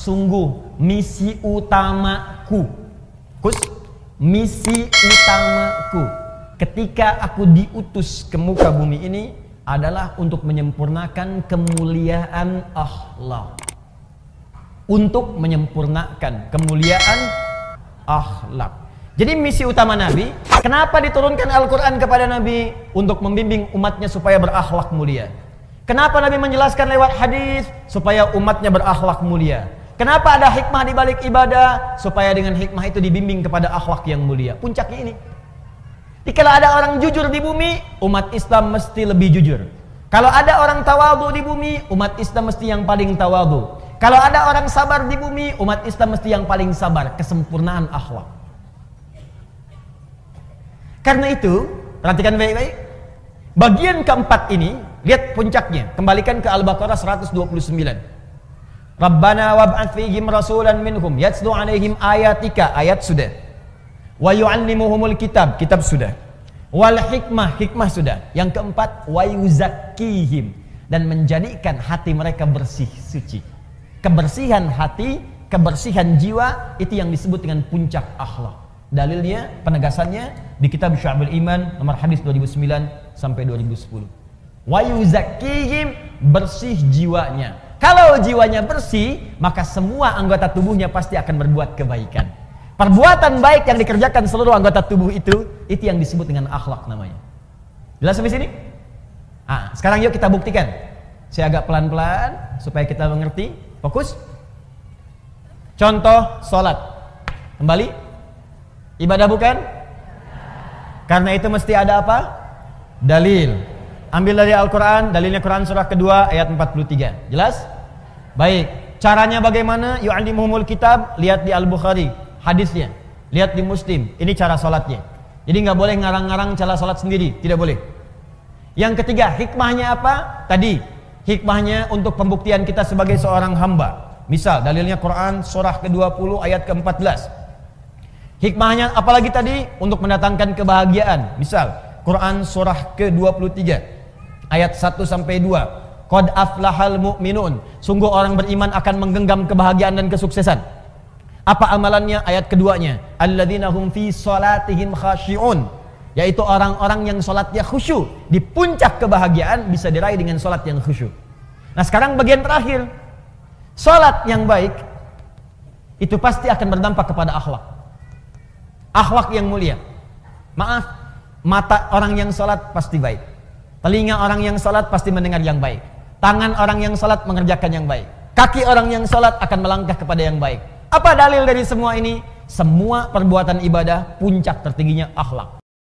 sungguh misi utamaku, misi utamaku ketika aku diutus ke muka bumi ini adalah untuk menyempurnakan kemuliaan akhlak. Untuk menyempurnakan kemuliaan akhlak. Jadi misi utama Nabi, kenapa diturunkan Al-Quran kepada Nabi? Untuk membimbing umatnya supaya berakhlak mulia. Kenapa Nabi menjelaskan lewat hadis? Supaya umatnya berakhlak mulia. Kenapa ada hikmah di balik ibadah? Supaya dengan hikmah itu dibimbing kepada akhlak yang mulia. Puncaknya ini. Kalau ada orang jujur di bumi, umat Islam mesti lebih jujur. Kalau ada orang tawadhu di bumi, umat Islam mesti yang paling tawadhu. Kalau ada orang sabar di bumi, umat Islam mesti yang paling sabar. Kesempurnaan akhlak. Karena itu, perhatikan baik-baik. Bagian keempat ini, lihat puncaknya. Kembalikan ke Al-Baqarah 129. Rabbana wab'ats fihim rasulan minhum yatslu 'alaihim ayatika, ayat sudah. Wa yu'allimuhumul kitab, kitab sudah. Wal hikmah, hikmah sudah. Yang keempat, wa yuzakkihim, dan menjadikan hati mereka bersih, suci. Kebersihan hati, kebersihan jiwa, itu yang disebut dengan puncak akhlak. Dalilnya, penegasannya di kitab Syu'abul Iman nomor hadis 2009 sampai 2010. Wa yuzakkihim, bersih jiwanya. Kalau jiwanya bersih, maka semua anggota tubuhnya pasti akan berbuat kebaikan. Perbuatan baik yang dikerjakan seluruh anggota tubuh itu yang disebut dengan akhlak namanya. Jelas sampai sini? Sekarang yuk kita buktikan. Saya agak pelan-pelan supaya kita mengerti. Fokus. Contoh sholat. Kembali. Ibadah bukan? Karena itu mesti ada apa? Dalil. Ambil dari Al-Quran. Dalilnya Quran surah kedua ayat 43. Jelas? Baik. Caranya bagaimana? Yu'allimuhumul kitab. Lihat di Al-Bukhari hadisnya. Lihat di Muslim. Ini cara sholatnya. Jadi nggak boleh ngarang-ngarang cara sholat sendiri. Tidak boleh. Yang ketiga, hikmahnya apa? Tadi hikmahnya untuk pembuktian kita sebagai seorang hamba. Misal dalilnya Quran surah ke-20 ayat ke-14. Hikmahnya apalagi tadi? Untuk mendatangkan kebahagiaan. Misal Quran surah ke-23 ayat 1 sampai 2. Qad aflahal mu'minun. Sungguh orang beriman akan menggenggam kebahagiaan dan kesuksesan. Apa amalannya? Ayat keduanya, alladzina hum fi salatihim khashi'un. Yaitu orang-orang yang sholatnya khusyuk. Di puncak kebahagiaan bisa diraih dengan sholat yang khusyuk. Nah sekarang bagian terakhir. Sholat yang baik itu pasti akan berdampak kepada akhlak. Akhlak yang mulia. Maaf, mata orang yang sholat pasti baik. Telinga orang yang sholat pasti mendengar yang baik. Tangan orang yang sholat mengerjakan yang baik. Kaki orang yang sholat akan melangkah kepada yang baik. Apa dalil dari semua ini? Semua perbuatan ibadah puncak tertingginya akhlak.